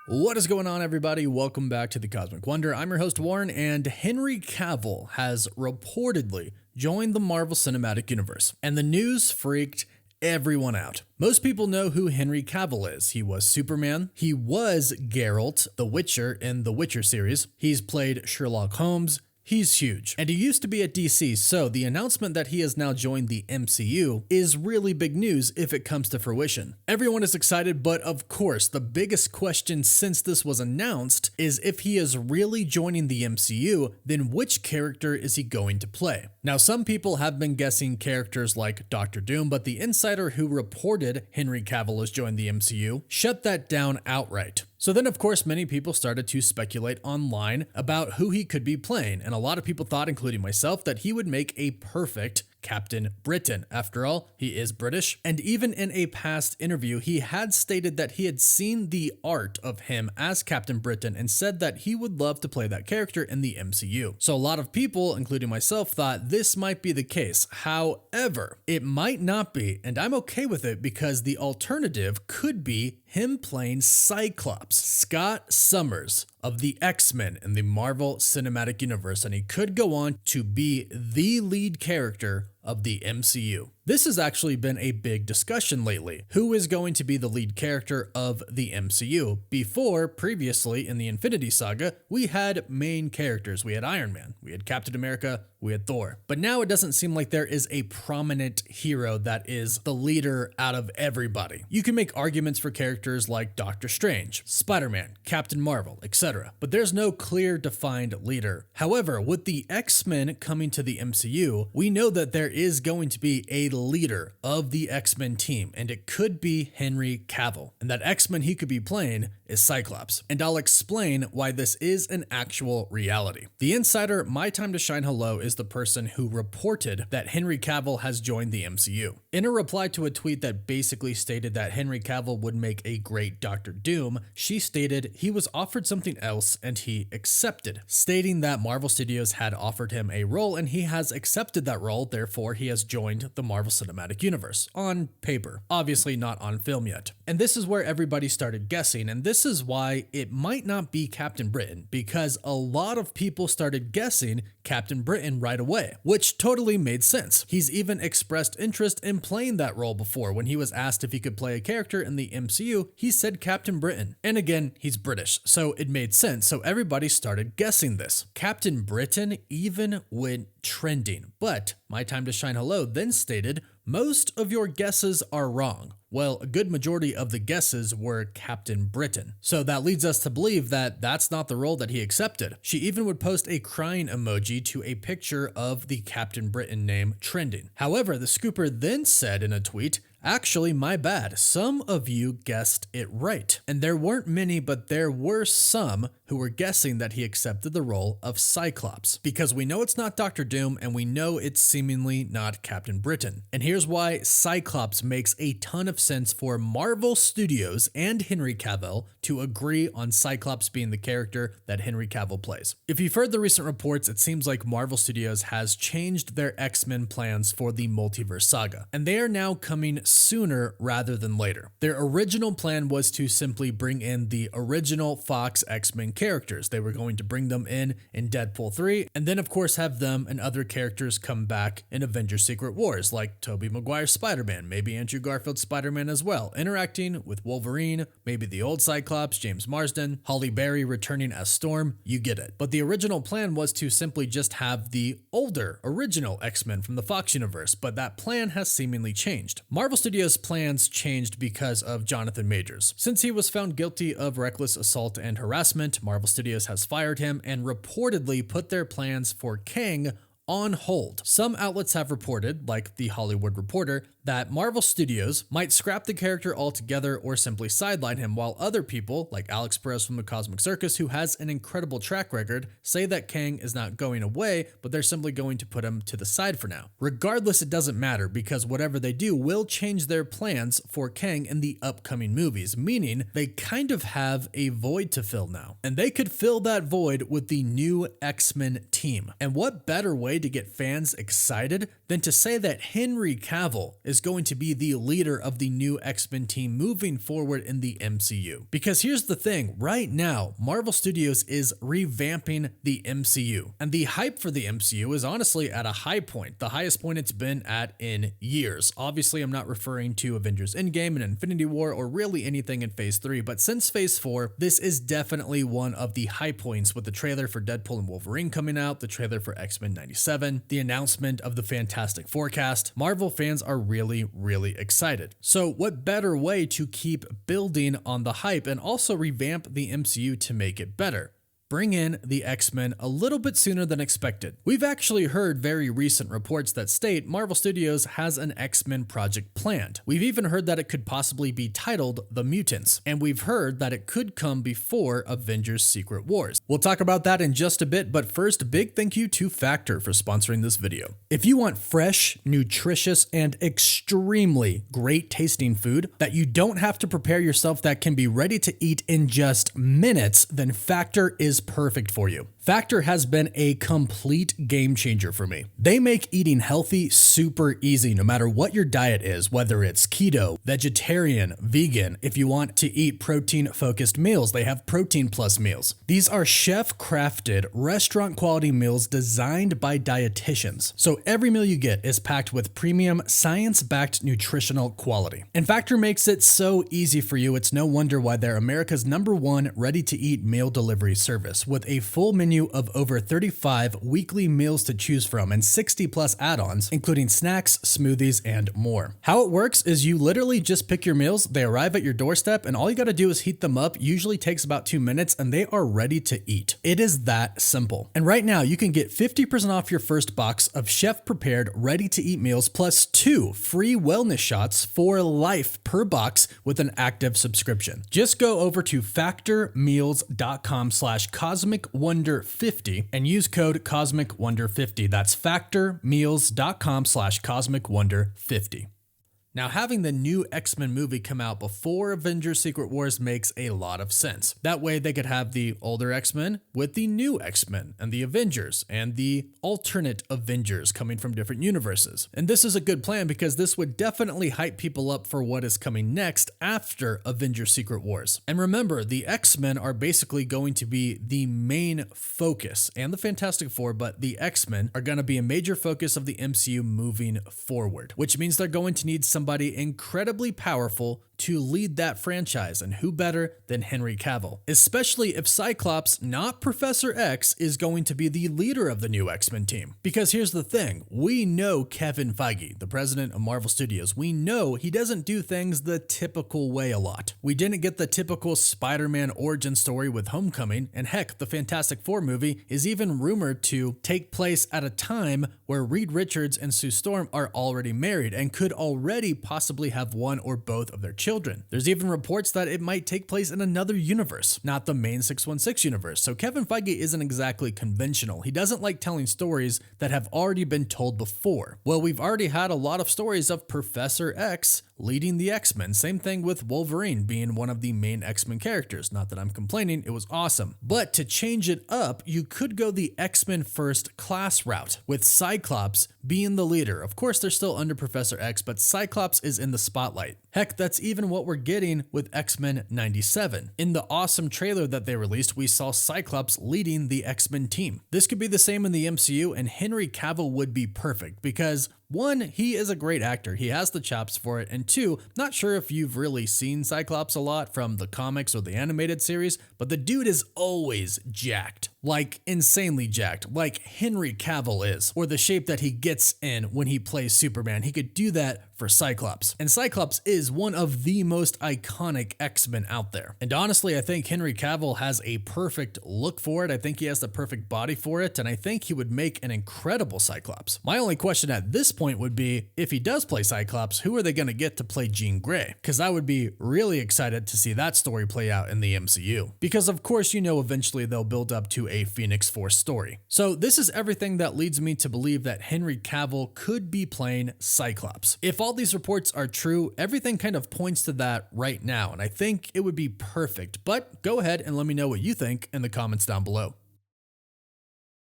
What is going on, everybody? Welcome back to the Cosmic Wonder. I'm your host, Warren, and Henry Cavill has reportedly joined the Marvel Cinematic Universe, and the news freaked everyone out. Most people know who Henry Cavill is. He was Superman. He was Geralt, the Witcher in the Witcher series. He's played Sherlock Holmes. He's huge, and he used to be at DC, so the announcement that he has now joined the MCU is really big news if it comes to fruition. Everyone is excited, but of course, the biggest question since this was announced is if he is really joining the MCU, then which character is he going to play? Now, some people have been guessing characters like Doctor Doom, but the insider who reported Henry Cavill has joined the MCU shut that down outright. So then, of course, many people started to speculate online about who he could be playing, and a lot of people thought, including myself, that he would make a perfect Captain Britain. After all, he is British, and even in a past interview, he had stated that he had seen the art of him as Captain Britain and said that he would love to play that character in the MCU. So a lot of people, including myself, thought this might be the case. However, it might not be, and I'm okay with it because the alternative could be him playing Cyclops, Scott Summers of the X-Men in the Marvel Cinematic Universe, and he could go on to be the lead character of the MCU. This has actually been a big discussion lately. Who is going to be the lead character of the MCU? Previously in the Infinity Saga, we had main characters. We had Iron Man, we had Captain America, we had Thor. But now it doesn't seem like there is a prominent hero that is the leader out of everybody. You can make arguments for characters like Doctor Strange, Spider-Man, Captain Marvel, etc. But there's no clear defined leader. However, with the X-Men coming to the MCU, we know that there is going to be a leader of the X-Men team, and it could be Henry Cavill. And that X-Men he could be playing is Cyclops. And I'll explain why this is an actual reality. The insider, My Time to Shine Hello, is the person who reported that Henry Cavill has joined the MCU. In a reply to a tweet that basically stated that Henry Cavill would make a great Doctor Doom, she stated he was offered something else and he accepted, stating that Marvel Studios had offered him a role and he has accepted that role, therefore he has joined the Marvel Cinematic Universe, on paper, obviously not on film yet. And this is where everybody started guessing, and this is why it might not be Captain Britain, because a lot of people started guessing Captain Britain right away, which totally made sense. He's even expressed interest in playing that role before. When he was asked if he could play a character in the MCU, he said Captain Britain. And again, he's British, so it made sense, so everybody started guessing this. Captain Britain even went trending, but My Time to Shine Hello then stated, most of your guesses are wrong. Well, a good majority of the guesses were Captain Britain. So that leads us to believe that that's not the role that he accepted. She even would post a crying emoji to a picture of the Captain Britain name trending. However, the scooper then said in a tweet, actually, my bad. Some of you guessed it right. And there weren't many, but there were some who were guessing that he accepted the role of Cyclops. Because we know it's not Doctor Doom, and we know it's seemingly not Captain Britain. And here's why Cyclops makes a ton of sense for Marvel Studios and Henry Cavill to agree on Cyclops being the character that Henry Cavill plays. If you've heard the recent reports, it seems like Marvel Studios has changed their X-Men plans for the multiverse saga, and they are now coming sooner rather than later. Their original plan was to simply bring in the original Fox X-Men characters. They were going to bring them in Deadpool 3, and then of course have them and other characters come back in Avengers Secret Wars, like Tobey Maguire's Spider-Man, maybe Andrew Garfield's Spider-Man as well, interacting with Wolverine, maybe the old Cyclops, James Marsden, Halle Berry returning as Storm, you get it. But the original plan was to simply just have the older, original X-Men from the Fox universe, but that plan has seemingly changed. Marvel Studios' plans changed because of Jonathan Majors. Since he was found guilty of reckless assault and harassment, Marvel Studios has fired him and reportedly put their plans for KANG on hold. Some outlets have reported, like The Hollywood Reporter, that Marvel Studios might scrap the character altogether or simply sideline him, while other people, like Alex Perez from the Cosmic Circus, who has an incredible track record, say that KANG is not going away, but they're simply going to put him to the side for now. Regardless, it doesn't matter, because whatever they do will change their plans for KANG in the upcoming movies, meaning they kind of have a void to fill now. And they could fill that void with the new X-Men team. And what better way to get fans excited than to say that Henry Cavill is going to be the leader of the new X-Men team moving forward in the MCU. Because here's the thing, right now, Marvel Studios is revamping the MCU, and the hype for the MCU is honestly at a high point, the highest point it's been at in years. Obviously, I'm not referring to Avengers Endgame and Infinity War or really anything in Phase 3, but since Phase 4, this is definitely one of the high points with the trailer for Deadpool and Wolverine coming out, the trailer for X-Men 97, the announcement of the Fantastic Four cast. Marvel fans are really excited. So what better way to keep building on the hype and also revamp the MCU to make it better? Bring in the X-Men a little bit sooner than expected. We've actually heard very recent reports that state Marvel Studios has an X-Men project planned. We've even heard that it could possibly be titled The Mutants, and we've heard that it could come before Avengers Secret Wars. We'll talk about that in just a bit, but first, big thank you to Factor for sponsoring this video. If you want fresh, nutritious, and extremely great tasting food that you don't have to prepare yourself, that can be ready to eat in just minutes, then Factor is perfect for you. Factor has been a complete game changer for me. They make eating healthy super easy no matter what your diet is, whether it's keto, vegetarian, vegan. If you want to eat protein-focused meals, they have Protein Plus meals. These are chef-crafted, restaurant-quality meals designed by dietitians. So every meal you get is packed with premium, science-backed nutritional quality. And Factor makes it so easy for you, it's no wonder why they're America's #1 ready-to-eat meal delivery service, with a full menu of over 35 weekly meals to choose from and 60 plus add-ons, including snacks, smoothies, and more. How it works is you literally just pick your meals, they arrive at your doorstep, and all you gotta do is heat them up, usually takes about 2 minutes, and they are ready to eat. It is that simple. And right now, you can get 50% off your first box of chef-prepared, ready-to-eat meals, plus 2 free wellness shots for life per box with an active subscription. Just go over to factormeals.com/CosmicWonder50 and use code CosmicWonder50. That's factormeals.com/CosmicWonder50. Now, having the new X-Men movie come out before Avengers Secret Wars makes a lot of sense. That way they could have the older X-Men with the new X-Men and the Avengers and the alternate Avengers coming from different universes. And this is a good plan because this would definitely hype people up for what is coming next after Avengers Secret Wars. And remember, the X-Men are basically going to be the main focus, and the Fantastic Four, but the X-Men are going to be a major focus of the MCU moving forward, which means they're going to need somebody incredibly powerful to lead that franchise, and who better than Henry Cavill? Especially if Cyclops, not Professor X, is going to be the leader of the new X-Men team. Because here's the thing, we know Kevin Feige, the president of Marvel Studios, we know he doesn't do things the typical way a lot. We didn't get the typical Spider-Man origin story with Homecoming, and heck, the Fantastic Four movie is even rumored to take place at a time where Reed Richards and Sue Storm are already married and could already possibly have one or both of their children. There's even reports that it might take place in another universe, not the main 616 universe. So Kevin Feige isn't exactly conventional. He doesn't like telling stories that have already been told before. Well, we've already had a lot of stories of Professor X leading the X-Men. Same thing with Wolverine being one of the main X-Men characters. Not that I'm complaining, it was awesome. But to change it up, you could go the X-Men First Class route, with Cyclops being the leader. Of course, they're still under Professor X, but Cyclops is in the spotlight. Heck, that's even what we're getting with X-Men 97. In the awesome trailer that they released, we saw Cyclops leading the X-Men team. This could be the same in the MCU, and Henry Cavill would be perfect because 1, he is a great actor. He has the chops for it. And 2, not sure if you've really seen Cyclops a lot from the comics or the animated series, but the dude is always jacked. Like insanely jacked, like Henry Cavill is, or the shape that he gets in when he plays Superman. He could do that for Cyclops. And Cyclops is one of the most iconic X-Men out there. And honestly, I think Henry Cavill has a perfect look for it. I think he has the perfect body for it, and I think he would make an incredible Cyclops. My only question at this point would be, if he does play Cyclops, who are they going to get to play Jean Grey? Because I would be really excited to see that story play out in the MCU. Because of course, you know, eventually they'll build up to a Phoenix Force story. So this is everything that leads me to believe that Henry Cavill could be playing Cyclops. If all these reports are true, everything kind of points to that right now, and I think it would be perfect. But go ahead and let me know what you think in the comments down below.